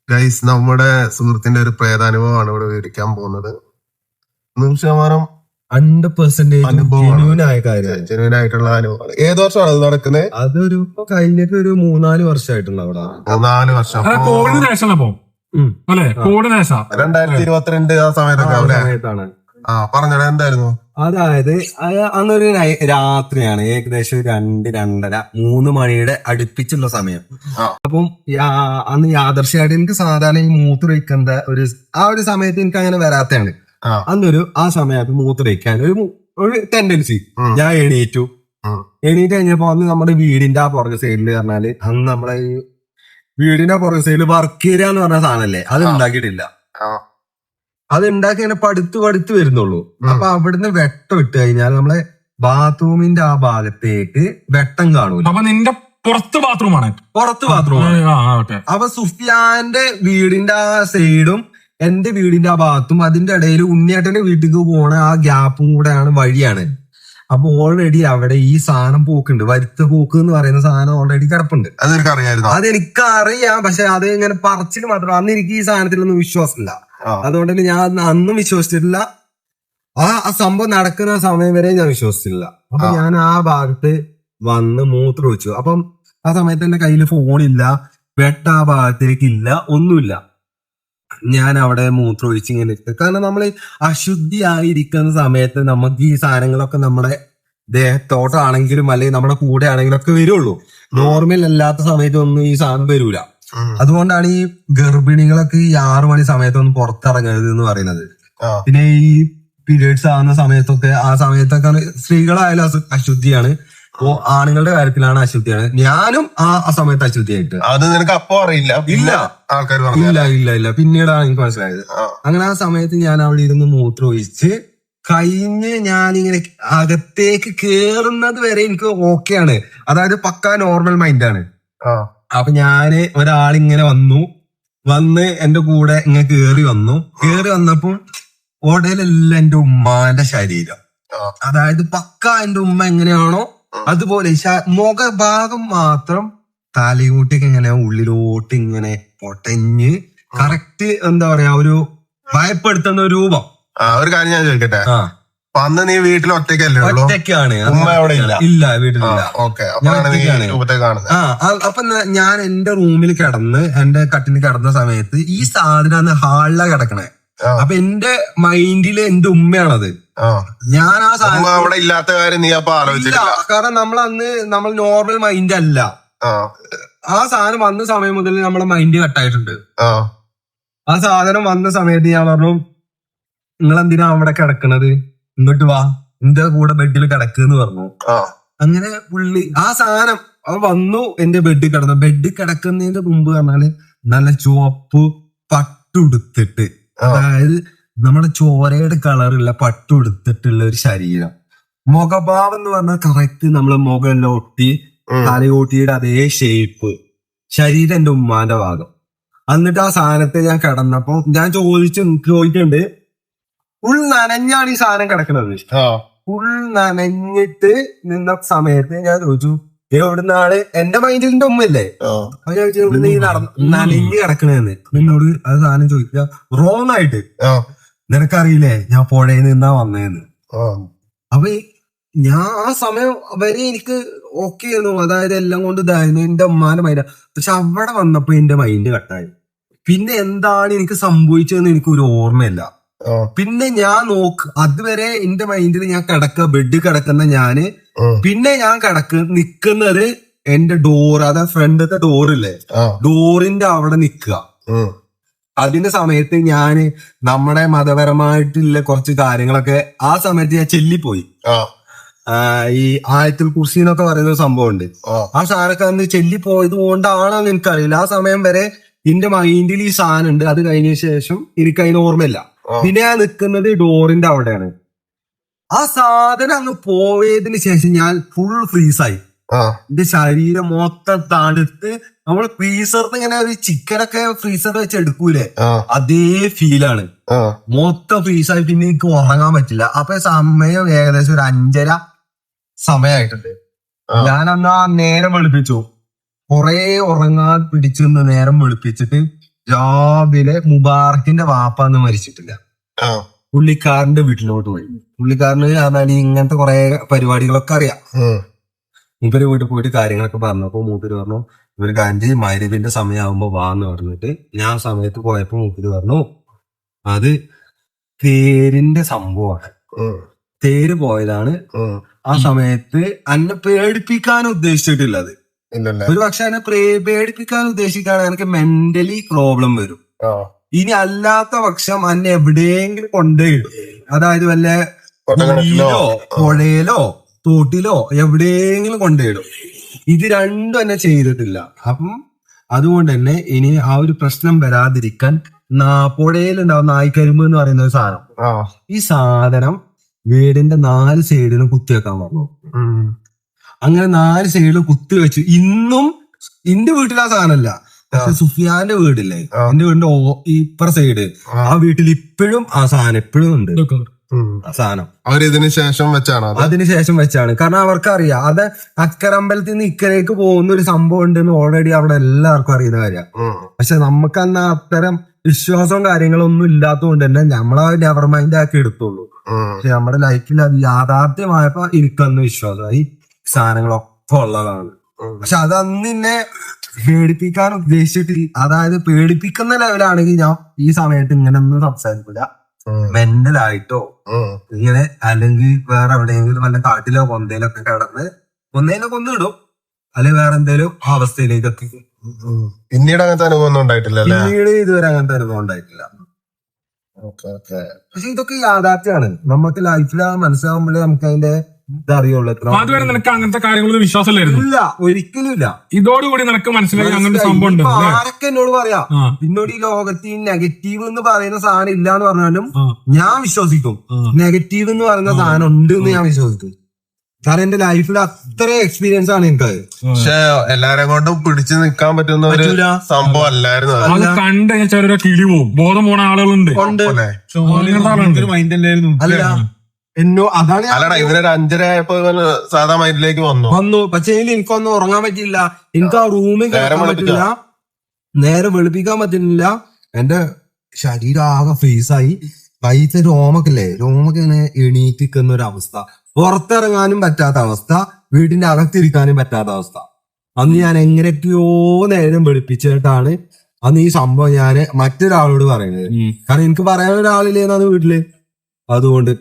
Guys, നമ്മുടെ സുഹൃത്തിന്റെ ഒരു പ്രേതാനുഭവമാണ് ഇവിടെ വിവരിക്കാൻ പോകുന്നത്. 100% 100% അനുഭവമാണ്. ജെന്യൂൻ ആയ കാര്യം. ജെന്യൂൻ ആയിട്ടുള്ള അനുഭവമാണ്. ഏത് വർഷമാണ് അത് നടക്കുന്നത്? അതൊരു കഴിഞ്ഞിട്ട് ഒരു 3-4 വർഷമായിട്ടുള്ള അവിടെ 4 വർഷം. കോവിഡിന് ശേഷം അല്ലെ? കോവിഡിന് ശേഷം 2022 ആ സമയത്തൊക്കെ അവിടെ സമയത്താണ്. പറഞ്ഞത് എന്തായിരുന്നു? അതായത് അന്നൊരു രാത്രിയാണ്, ഏകദേശം 2-2:30-3 മണിയുടെ അടുപ്പിച്ചുള്ള സമയം. അപ്പം അന്ന് യാദർശയായിട്ട് എനിക്ക് സാധാരണ ഈ മൂത്രമൊഴിക്കേണ്ട ഒരു സമയത്ത് എനിക്ക് അങ്ങനെ വരാത്തതാണ്. അന്നൊരു ആ സമയത്ത് മൂത്രമൊഴിക്കാൻ ഒരു ടെൻഡൻസി. ഞാൻ എണീറ്റു കഴിഞ്ഞപ്പോ അന്ന് നമ്മുടെ വീടിന്റെ ആ പുറകെ സൈഡിൽ പറഞ്ഞാല്, അന്ന് നമ്മളെ ഈ വീടിന്റെ പുറകെ സൈഡിൽ വർക്ക് ഏരിയ എന്ന് പറഞ്ഞ സാധനല്ലേ, അത് ഉണ്ടാക്കിയിട്ടില്ല. അത് ഉണ്ടാക്കി ഇങ്ങനെ പടുത്ത് വരുന്നുള്ളൂ. അപ്പൊ അവിടുന്ന് വെട്ടം ഇട്ട് കഴിഞ്ഞാൽ നമ്മളെ ബാത്റൂമിന്റെ ആ ഭാഗത്തേക്ക് വെട്ടം കാണൂല. അപ്പൊ നിന്റെ പുറത്ത് ബാത്റൂമാണ്? പുറത്ത് ബാത്റൂമാണ്. അപ്പൊ സുഫിയാന്റെ വീടിന്റെ ആ സൈഡും എന്റെ വീടിന്റെ ആ ഭാഗത്തും അതിന്റെ ഇടയിൽ ഉണ്ണിയേട്ടന്റെ വീട്ടിലേക്ക് പോണ ആ ഗ്യാപ്പും കൂടെയാണ് വഴിയാണ്. അപ്പൊ ഓൾറെഡി അവിടെ ഈ സാധനം പോക്കുണ്ട്, വരുത്ത പോക്ക് എന്ന് പറയുന്ന സാധനം ഓൾറെഡി കിടപ്പുണ്ട്. അതെനിക്കറിയാം, പക്ഷെ അത് ഇങ്ങനെ പറച്ചിൽ മാത്രം. അന്ന് എനിക്ക് ഈ സാധനത്തിലൊന്നും വിശ്വാസമില്ല. അതുകൊണ്ട് തന്നെ ഞാൻ അന്നും വിശ്വസിച്ചിട്ടില്ല. ആ സംഭവം നടക്കുന്ന സമയം വരെ ഞാൻ വിശ്വസിച്ചിട്ടില്ല. അപ്പൊ ഞാൻ ആ ഭാഗത്ത് വന്ന് മൂത്രം ഒഴിച്ചു. അപ്പം ആ സമയത്ത് എന്റെ കയ്യിൽ ഫോണില്ല, വെട്ട ആ ഭാഗത്തേക്കില്ല, ഒന്നുമില്ല. ഞാൻ അവിടെ മൂത്രം ഒഴിച്ച് ഇങ്ങനെ ഇരിക്കും. കാരണം നമ്മൾ അശുദ്ധിയായിരിക്കുന്ന സമയത്ത് നമുക്ക് ഈ സാധനങ്ങളൊക്കെ നമ്മുടെ ദേഹത്തോട്ടാണെങ്കിലും അല്ലെങ്കിൽ നമ്മുടെ കൂടെ ആണെങ്കിലും ഒക്കെ വരുള്ളൂ. നോർമൽ അല്ലാത്ത സമയത്തൊന്നും ഈ സാധനം വരൂല. അതുകൊണ്ടാണ് ഈ ഗർഭിണികളൊക്കെ ഈ 6 മണി സമയത്തൊന്നും പുറത്തിറങ്ങരുത് എന്ന് പറയുന്നത്. പിന്നെ ഈ പീരിയഡ്സ് ആവുന്ന സമയത്തൊക്കെ, ആ സമയത്തൊക്കെ സ്ത്രീകളായാലും അശുദ്ധിയാണ്, ആണുങ്ങളുടെ കാര്യത്തിലാണ് അശുദ്ധിയാണ്. ഞാനും ആ സമയത്ത് അശുദ്ധിയായിട്ട്. അത് നിനക്ക് അപ്പോ അറിയില്ല? ഇല്ല, ആൾക്കാർ ഇല്ല. പിന്നീടാണ് എനിക്ക് മനസ്സിലായത്. അങ്ങനെ ആ സമയത്ത് ഞാൻ അവിടെ ഇരുന്ന് മൂത്രം ഒഴിച്ച് കഴിഞ്ഞ് ഞാനിങ്ങനെ അകത്തേക്ക് കേറുന്നത് വരെ എനിക്ക് ഓക്കെയാണ്. അതായത് പക്കാ നോർമൽ മൈൻഡാണ്. അപ്പൊ ഞാന് ഒരാളിങ്ങനെ വന്ന് എന്റെ കൂടെ ഇങ്ങനെ കേറി വന്നപ്പം ഉടലെല്ലാം എന്റെ ഉമ്മാന്റെ ശരീരം. അതായത് പക്ക എന്റെ ഉമ്മ എങ്ങനെയാണോ അതുപോലെ മുഖഭാഗം മാത്രം തലയോട്ടൊക്കെ ഇങ്ങനെ ഉള്ളിലോട്ട് ഇങ്ങനെ പൊട്ടഞ്ഞ് കറക്റ്റ് എന്താ പറയാ, ഒരു ഭയപ്പെടുത്തുന്ന ഒരു രൂപം. ഒരു കാര്യം ഞാൻ ചോദിക്കട്ടെ, അന്ന് നീ വീട്ടിൽ ഒറ്റയ്ക്കാണ്? ഉമ്മ അവിടെ ഇല്ല, വീട്ടിലില്ല. അപ്പൊ ഞാൻ എന്റെ റൂമിൽ കിടന്ന് എന്റെ കട്ടിന് കിടന്ന സമയത്ത് ഈ സാധനം ഹാളിലാണ് കിടക്കണേ. അപ്പൊ എന്റെ മൈൻഡില് എന്റെ ഉമ്മയാണത്. ഞാൻ ആ സാധനം അവിടെ ഇല്ലാത്ത കാര്യം നീ അപ്പൊ ആലോചിച്ചില്ല? കാരണം നമ്മൾ നോർമൽ മൈൻഡ് അല്ല. ആ സാധനം വന്ന സമയം മുതൽ നമ്മളെ മൈൻഡ് കട്ടായിട്ടുണ്ട്. ആ സാധനം വന്ന സമയത്ത് ഞാൻ പറഞ്ഞു, നിങ്ങൾ എന്തിനാ അവിടെ കിടക്കണത്, ഇങ്ങോട്ട് വാ, എന്റെ കൂടെ ബെഡിൽ കിടക്കെന്ന് പറഞ്ഞു. അങ്ങനെ പുള്ളി ആ സാധനം വന്നു എന്റെ ബെഡിൽ കിടന്നു. ബെഡിൽ കിടക്കുന്നതിന്റെ മുമ്പ് പറഞ്ഞാല് നല്ല ചുവപ്പ് പട്ടുടുത്തിട്ട്, അതായത് നമ്മുടെ ചോരയുടെ കളറുള്ള പട്ടുടുത്തിട്ടുള്ള ഒരു ശരീരം. മുഖഭാവം എന്ന് പറഞ്ഞാൽ കറക്റ്റ് നമ്മളെ മുഖം ഒട്ടി തലയോട്ടിയുടെ അതേ ഷേപ്പ്, ശരീരം എന്റെ ഉമ്മാന്റെ ഭാഗം. എന്നിട്ട് ആ സാധനത്തെ ഞാൻ കിടന്നപ്പോ ഞാൻ ചോദിച്ചിട്ടുണ്ട്, ഫുൾ നനഞ്ഞാണ് ഈ സാധനം കിടക്കുന്നത്. ഫുൾ നനഞ്ഞിട്ട് നിന്ന സമയത്ത് ഞാൻ ചോദിച്ചു, എവിടുന്നാണ്? എന്റെ മൈൻഡിന്റെ ഉമ്മല്ലേ? അപ്പൊ ഞാൻ ചോദിച്ചു, എവിടുന്ന് ഈ നനഞ്ഞ് കിടക്കണേന്ന്. എന്നോട് അത് സാധനം ചോദിക്കുക റോങ് ആയിട്ട്, നിനക്കറിയില്ലേ ഞാൻ പുഴയിൽ നിന്നാ വന്നേന്ന്. അപ്പൊ ഞാൻ ആ സമയം വരെ എനിക്ക് ഓക്കെ ആയിരുന്നു, അതായത് എല്ലാം കൊണ്ട് ഇതായിരുന്നു എന്റെ ഉമ്മാന്റെ മൈൻഡ്. പക്ഷെ അവിടെ വന്നപ്പോ എന്റെ മൈൻഡ് കട്ടായി. പിന്നെ എന്താണ് എനിക്ക് സംഭവിച്ചതെന്ന് എനിക്കൊരു ഓർമ്മയില്ല. പിന്നെ ഞാൻ അതുവരെ എന്റെ മൈൻഡിൽ ഞാൻ ബെഡ് കിടക്കുന്ന ഞാന്, പിന്നെ ഞാൻ നിക്കുന്നത് എന്റെ ഡോർ, അതായത് ഫ്രണ്ടത്തെ ഡോറില്ലേ, ഡോറിന്റെ അവിടെ നിക്കുക. അതിന്റെ സമയത്ത് ഞാന് നമ്മുടെ മതപരമായിട്ടുള്ള കുറച്ച് കാര്യങ്ങളൊക്കെ ആ സമയത്ത് ഞാൻ ചെല്ലിപ്പോയി. ഈ ആയത്തുൽ കുർസി എന്നൊക്കെ പറയുന്ന സംഭവം ഉണ്ട്. ആ സാധനമൊക്കെ അന്ന് ചെല്ലിപ്പോയത് കൊണ്ടാണെന്ന് എനിക്കറിയില്ല. ആ സമയം വരെ എന്റെ മൈൻഡിൽ ഈ സാധനം ഉണ്ട്. അത് കഴിഞ്ഞ ശേഷം എനിക്ക് അതിന് ഓർമ്മയില്ല. പിന്നെ ഞാൻ നിൽക്കുന്നത് ഡോറിന്റെ അവിടെയാണ്. ആ സാധനം അങ്ങ് പോയതിന് ശേഷം ഞാൻ ഫുൾ ഫ്രീസായി. എന്റെ ശരീരം മൊത്തം തണുത്ത്, നമ്മൾ ഫ്രീസറിന് ഇങ്ങനെ ഒരു ചിക്കനൊക്കെ ഫ്രീസറിൽ വെച്ച് എടുക്കൂലേ, അതേ ഫീലാണ്. മൊത്തം ഫ്രീസായി. പിന്നെ എനിക്ക് ഉറങ്ങാൻ പറ്റില്ല. അപ്പൊ സമയം ഏകദേശം ഒരു 5:30 സമയമായിട്ടുണ്ട്. ഞാനന്ന് ആ നേരം വെളുപ്പിച്ചു, കൊറേ ഉറങ്ങാൻ പിടിച്ചു നിന്ന് നേരം വെളുപ്പിച്ചിട്ട് രാവിലെ മുബാറക്കിന്റെ വാപ്പാന്ന് മരിച്ചിട്ടില്ല. പുള്ളിക്കാരന്റെ വീട്ടിലോട്ട് പോയി. പുള്ളിക്കാരന് പറഞ്ഞാൽ ഇങ്ങനത്തെ കുറെ പരിപാടികളൊക്കെ അറിയാം. മൂപ്പര് വീട്ടിൽ പോയിട്ട് കാര്യങ്ങളൊക്കെ പറഞ്ഞപ്പോ മൂപ്പര് പറഞ്ഞു ഇവര് കാര്യം മരുവിന്റെ സമയമാകുമ്പോ വാന്ന് പറഞ്ഞിട്ട് ഞാൻ സമയത്ത് പോയപ്പോ മൂപ്പര് പറഞ്ഞു അത് തേരിന്റെ സംഭവമാണ്, തേര് പോയതാണ്. ആ സമയത്ത് എന്നെ പേടിപ്പിക്കാൻ ഉദ്ദേശിച്ചിട്ടില്ലത്. ഒരു പക്ഷെ എന്നെ പേടിപ്പിക്കാൻ ഉദ്ദേശിക്കുകയാണെങ്കിൽ എനിക്ക് മെന്റലി പ്രോബ്ലം വരും. ഇനി അല്ലാത്ത പക്ഷം എന്നെ എവിടെയെങ്കിലും കൊണ്ടുപോയിടും. അതായത് വല്ല കുഴിയിലോ പുഴയിലോ തോട്ടിലോ എവിടെയെങ്കിലും കൊണ്ടുപോയിടും. ഇത് രണ്ടും എന്നെ ചെയ്തിട്ടില്ല. അപ്പം അതുകൊണ്ട് തന്നെ ഇനി ആ ഒരു പ്രശ്നം വരാതിരിക്കാൻ പുഴയിലുണ്ടാവും നായ്ക്കരിമ്പ് എന്ന് പറയുന്ന ഒരു സാധനം. ഈ സാധനം വീടിന്റെ 4 സൈഡിലും കുത്തിവെക്കാൻ പറഞ്ഞു. അങ്ങനെ 4 സൈഡിലും കുത്തി വെച്ചു. ഇന്നും എന്റെ വീട്ടിൽ ആ സാധനമല്ല, പക്ഷെ സുഫിയാന്റെ വീടില്ലേ, എന്റെ വീടിന്റെ ഇപ്പുറ സൈഡ്, ആ വീട്ടിൽ ഇപ്പോഴും ആ സാധനം എപ്പോഴും ഉണ്ട്. ആ സാധനം അവരിതിനു ശേഷം വെച്ചാണ്, അതിനുശേഷം വെച്ചാണ്. കാരണം അവർക്കറിയാം അത് അക്കരമ്പലത്തിൽ നിന്ന് ഇക്കരേക്ക് പോകുന്ന ഒരു സംഭവം ഉണ്ടെന്ന് ഓൾറെഡി അവിടെ എല്ലാവർക്കും അറിയുന്ന കാര്യം. പക്ഷെ നമുക്ക് അന്ന് അത്തരം വിശ്വാസവും കാര്യങ്ങളും ഒന്നും ഇല്ലാത്തതുകൊണ്ട് തന്നെ നമ്മളെ നെവർ മൈൻഡ് ആക്കി എടുത്തുള്ളൂ. പക്ഷെ നമ്മുടെ ലൈഫിൽ അത് യാഥാർത്ഥ്യമായപ്പോ എനിക്കന്ന് വിശ്വാസമായി സാധനങ്ങളൊക്കെ ഉള്ളതാണ്. പക്ഷെ അത് അന്ന് എന്നെ പേടിപ്പിക്കാൻ ഉദ്ദേശിച്ചിട്ടില്ല. അതായത് പേടിപ്പിക്കുന്ന ലെവലാണെങ്കിൽ ഞാൻ ഈ സമയത്ത് ഇങ്ങനെ ഒന്നും സംസാരിക്കില്ല. മെന്റലായിട്ടോ ഇങ്ങനെ അല്ലെങ്കിൽ വേറെ എവിടെയെങ്കിലും വല്ല കാട്ടിലോ കൊന്തയിലൊക്കെ കിടന്ന് ഒന്നേനെ കൊന്നിടും, അല്ലെങ്കിൽ വേറെ എന്തെങ്കിലും അവസ്ഥയിലേക്കൊക്കെ. പിന്നീട് അങ്ങനത്തെ അനുഭവം ഒന്നും ഉണ്ടായിട്ടില്ല. പിന്നീട് ഇതുവരെ അങ്ങനത്തെ അനുഭവം ഉണ്ടായിട്ടില്ല. പക്ഷെ ഇതൊക്കെ യാഥാർത്ഥ്യമാണ്. നമുക്ക് ലൈഫിൽ മനസ്സിലാവുമ്പോഴേ നമുക്ക് അതിന്റെ ഇതറിയുള്ളൂ. അതുവരെ നിനക്ക് അങ്ങനത്തെ കാര്യങ്ങളൊന്നും വിശ്വാസമില്ലായിരുന്നു? ഇല്ല, ഒരിക്കലും ഇല്ല. ഇതോടുകൂടി നിനക്ക് മനസ്സിലായി അങ്ങനത്തെ സംഭവം ഉണ്ട്. ആരൊക്കെ എന്നോട് പറയാം എന്നോട് ഈ ലോകത്ത് ഈ നെഗറ്റീവ് എന്ന് പറയുന്ന സാധനം ഇല്ല എന്ന് പറഞ്ഞാലും ഞാൻ വിശ്വസിക്കും. നെഗറ്റീവ് എന്ന് പറയുന്ന സാധനം ഉണ്ട് എന്ന് ഞാൻ വിശ്വസിക്കും. കാരണം എന്റെ ലൈഫിൽ അത്ര എക്സ്പീരിയൻസ് ആണ് എനിക്കത്. പക്ഷെ എല്ലാരെ കൊണ്ടും പിടിച്ചു നിൽക്കാൻ പറ്റുന്ന ഒരു സംഭവം അല്ലായിരുന്നു അത്. കണ്ട് ചിലരൊക്കെ കിളി പോവും, ബോധം പോണ ആളുകളുണ്ട്. അല്ല അതാണ് അല്ലടാ, ഇതിനൊരു 5:30 ആയപ്പോ സാധാ മൈൻഡിലേക്ക് വന്നു. പക്ഷേ എനിക്കൊന്നും ഉറങ്ങാൻ പറ്റില്ല. എനിക്ക് ആ റൂമിൽ കയറാൻ പറ്റില്ല, നേരെ വെളുപ്പിക്കാൻ പറ്റുന്നില്ല. എന്റെ ശരീരം ആകെ ഫ്രീസായി. വൈകിട്ട് രോമൊക്കെ ഇങ്ങനെ എണീറ്റിക്കുന്ന ഒരു അവസ്ഥ, പുറത്തിറങ്ങാനും പറ്റാത്ത അവസ്ഥ, വീടിന്റെ അകത്തിരിക്കാനും പറ്റാത്ത അവസ്ഥ. അന്ന് ഞാൻ എങ്ങനെയൊക്കെയോ നേരം വെളുപ്പിച്ചിട്ടാണ് അന്ന് ഈ സംഭവം ഞാൻ മറ്റൊരാളോട് പറയുന്നത്. കാരണം എനിക്ക് പറയാൻ ഒരാളില്ലേന്നത് വീട്ടില്. അതുകൊണ്ട്